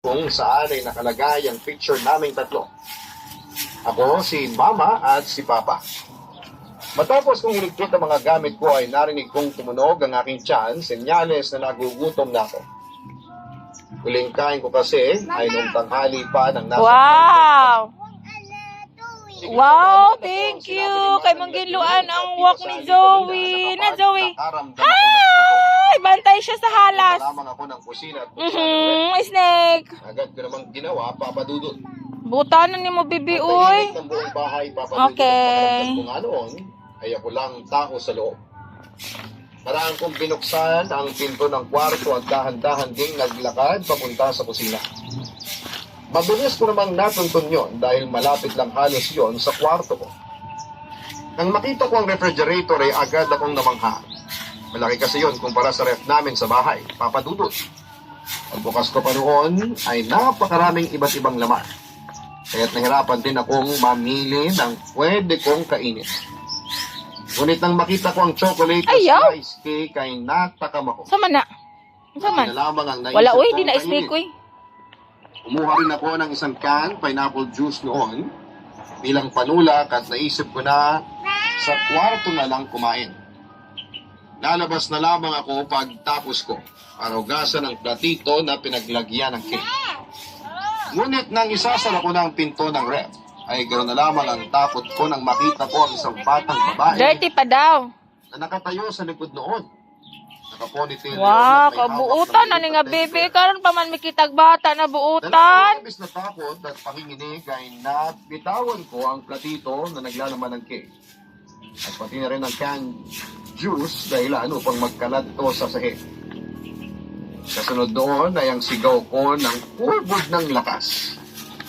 kung saan ay nakalagay ang picture naming tatlo. Ako, si Mama at si Papa. Matapos kong iligpit ang mga gamit ko ay narinig kong tumunog ang aking tiyan, senyales na nagugutom na ako. Huling kain ko kasi ay nung tanghali pa ng nasa... Wow! Wow, thank you! Kay manggiluan ang walk ni Zoe. Na Zoe? Hi! Bantay siya sa halas. Lamang ako ng kusina at Snake. agad ko namang ginawa, papadudot. Butanan ni mo, bibi, uy. Ng buong bahay, papadudot. Okay. Kung ano ay ako lang tao sa loob. Maraan kong binuksan ang pinto ng kwarto at dahan-dahan ding naglakad papunta sa kusina. Mabilis ko namang natuntun yon dahil malapit lang halos yon sa kwarto ko. Nang makita ko ang refrigerator ay agad akong namangha. Malaki kasi yon kumpara sa ref namin sa bahay, papadudot. Pagbukas ko pa noon ay napakaraming iba't ibang laman. Kaya't nahirapan din akong mamili ng pwede kong kainin. Ngunit nang makita ko ang chocolate Ayaw. ice cake ay natakam ako. Sama na. Sama. Hindi na lamang ang naisip Wala, uy. kong Di na kainin. snake, uy. Kumuha rin ako ng isang can pineapple juice noon bilang panulak at naisip ko na sa kwarto na lang kumain. Lalabas na lamang ako pagtapos ko para hugasan ang platito na pinaglagyan ng cake. Ngunit nang isasara ko ng pinto ng ref, ay ganoon na lamang ang takot ko nang makita ko ang isang batang babae Dirty pa daw. na nakatayo sa likod noon. Nakaponitil Wow, kabuutan na ni nga, baby. Karon pa man mikitag bata na buutan. Imbis na takot at panginginig ay nabitawan ko ang platito na naglalaman ng cake. At pati na rin ang canned juice dahil upang magkalat ito sa sahig. Kasunod doon ay ang sigaw ko ng ubod ng lakas.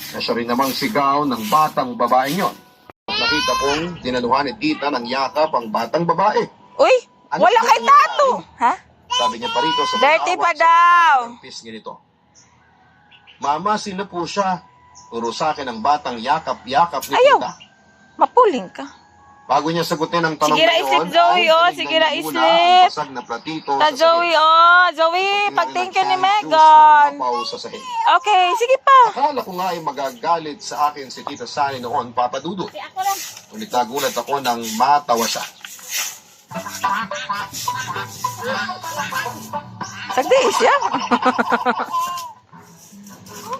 Na siya rin namang sigaw ng batang babaeng yon. Nakita kong dinaluhan ni tita ng yakap ang batang babae. Uy, Ano wala ba kay yung tato. Ha? Sabi niya pa rito sa Dirty pag-awak pa sa daw. pis ganito. Mama, sino po siya? Turo sa akin ang batang yakap-yakap ni Ayaw. tita. Mapuling ka. Bago niya sagutin ang tanong Sige ra, na yun, islip, Zoe, ay oh. tinignan Sige ra, niya muna islip. ang basag na platito Ta sa Zoe, sahig. oh. Zoe, Pati na pag rin thank ang you ni canned juice na Megan. umapaw sa sahig. Okay, sige pa. Akala ko nga ay magagalit sa akin si Tita Sally noon, Papa Dudut. Ngunit nagulat ako nang matawa siya. Sagdi siya.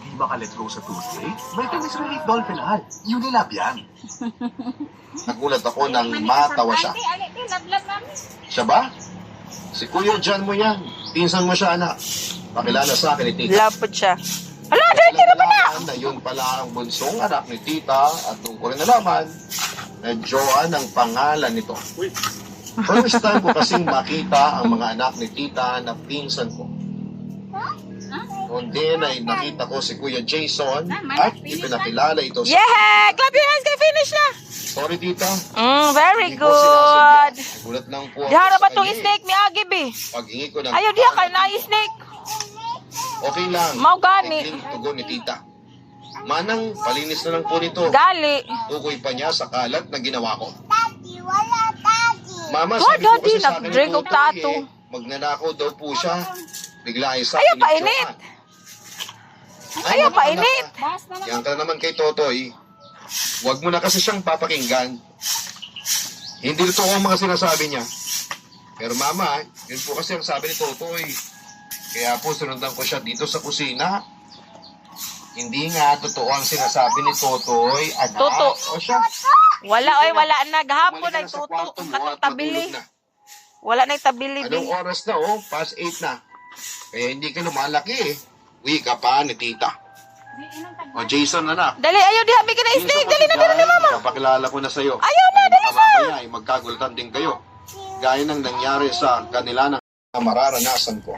Di ba ka let's go sa Tuesday? May tamis relief doll penal. Unilab yan. Nagulat ako nang matawa siya. Siya ba? Si Kuya John mo yan. Pinsan mo siya, anak. Pakilala sa akin ni Tita. Lapot siya. Ala, dirty na ba na? Na yun pala ang bunsong anak ni Tita at nung ko rin nalaman na Joan ang pangalan nito. First time ko kasing makita ang mga anak ni Tita na pinsan ko. Noon din ay nakita ko si Kuya Jason at ipinakilala ito sa... Yeah! Clap your hands kay finish na. Sorry, Tita. Very Hindi ko sinasadya. good. Gulat lang po ako Dihara sa ba tong kanya eh. snake mi agib eh? Paghingi ko ng... Ayaw diha ka na snake. Okay lang. Mau gani. Ikling tugon ni Tita. Manang, palinis na lang po nito. Gali. Tukoy pa niya sa kalat na ginawa ko. Mama, What, sabi ko Daddy? kasi sa akin ni Nag-drink of Tutoy tato. magnanakaw daw po siya. Bigla ay sa Ayaw akin ni pa init. Joan. Ayaw pa naman, init. anak. Yan ka naman kay Totoy. Huwag mo na kasi siyang papakinggan. Hindi totoo ang mga sinasabi niya. Pero mama, yun po kasi ang sabi ni Totoy. Kaya po sunundan ko siya dito sa kusina. Hindi nga totoo ang sinasabi ni Totoy. Anak, Toto. o siya. Wala oy, wala na gahapon Umalis ka ay na sa tuto. kwarto mo Katong at tabili. matulog na. Wala na tabili Anong bi. oras na past 8 na. Kaya hindi ka lumalaki Uwi ka pa ni tita. O Jason anak. Dali ayo diha bigyan na snake. Dali na dali na mama. Papakilala ko na sa'yo. Ayaw na, dali na. Mamaya ay magkagulatan din kayo. Gaya ng nangyari sa kanila na mararanasan ko.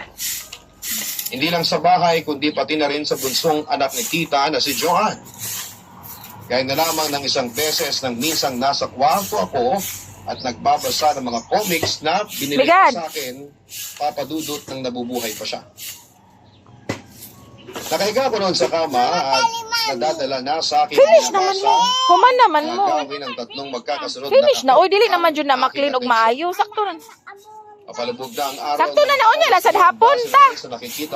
Hindi lang sa bahay, kundi pati na rin sa bunsong anak ni tita na si Joan. Gaya na lamang ng isang beses nang minsang nasa kwarto ako at nagbabasa ng mga comics na binili ko Bigyan. sa akin, papadudot ng nabubuhay pa siya. Nakahiga ko noon sa kama at nadadala na sa akin Finish naman mo. Human naman mo. gagawin ng tatlong magkakasunod Finish na. takot Oy, dili naman jud na ang maklin og aking maayo. Sakto lang. Mapalubog na ang araw. Sakto na naon niya, lasad hapon, ta.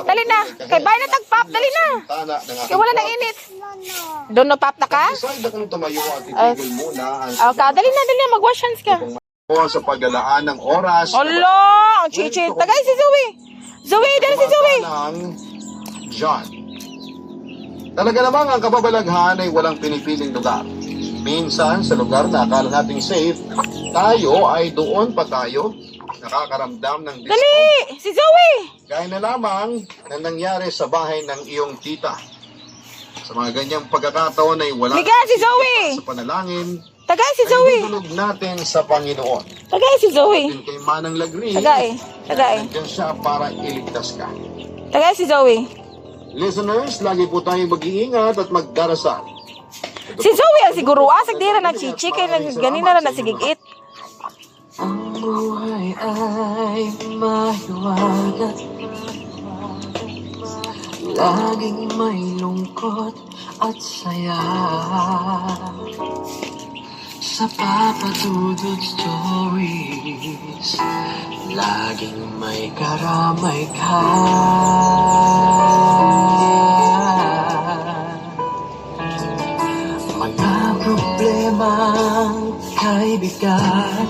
Dali na. Kay bahay na tagpap, dali na. Kaya wala nang init. Doon na pap na ka? Decide na kung tumayo at itigil muna ang Okay, dali na, mag-wash hands ka. sa paglalaan ng oras. Alo, ang chichi. Tagay si Zoe. Zoe, dali si Zoe. Ng John. Talaga namang ang kababalaghan ay walang pinipiling lugar. Minsan sa lugar na akala nating safe, tayo ay doon pa tayo nakakaramdam ng Dali, si Zoe. Gaya na lamang na nangyari sa bahay ng iyong tita. Sa mga ganyang pagkakataon ay wala Liga si Zoe. sa panalangin Tagay si ay Zoe. tutulog natin sa Panginoon. Tagay si Zoe. Din kay Manang Lagri, Tagay. nandiyan siya para iligtas ka. Tagay si Zoe. Listeners, lagi po tayong mag-iingat at magdarasal. Si Zoe ang siguro asag dira na chichi kay ganina na nasigigit. Ang buhay ay mahiwagat, laging may lungkot at saya. Sa Papa Dudut Stories, laging may karamay ka. Mga problemang kaibigan,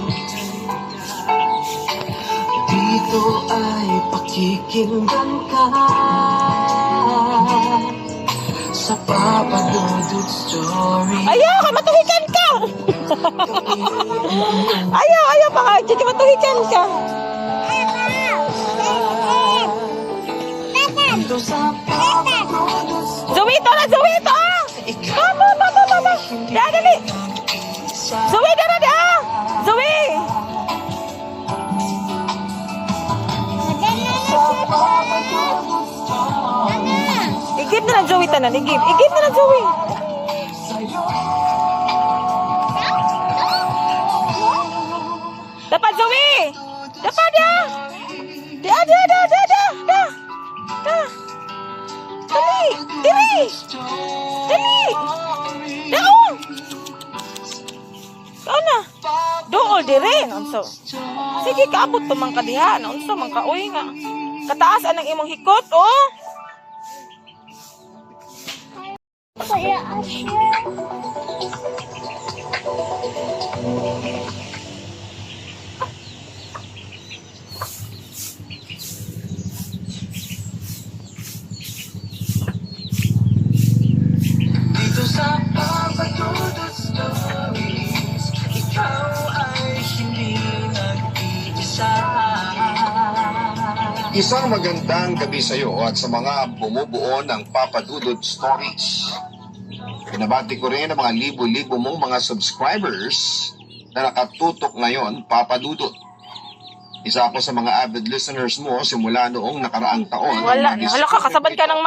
dito ay pakikinggan ka. Sa Papa Dudut Stories. Ayaw, kay matuhikan ka. ayaw pa ka. Chichi, matuhikan ka. Dito sa Papa Dudut Zoe, ito na, Zoe, ito ah. Mama. Dali. Zoe, dara. Zoe. Igib na lang, Zoe, tanan. Igib na lang, Zoe. Dapat, Zoe. Dapat, da. Dali. Daon. Kau na. Dool, dire. Nonso. Sige, kaabot to man kadiha. Nonso, man kaoy nga. Kataas anang imong hikot, oh. Dito sa Papa Dudut Stories, ikaw ay hindi nag-iisa. Isang magandang gabi sa iyo at sa mga bumubuo ng Papa Dudut Stories. Pinabati ko rin ang mga libo-libo mong mga subscribers na nakatutok ngayon, Papa Dudut. Isa ako sa mga avid listeners mo simula noong nakaraang taon. Wala ka, kasabad ka ng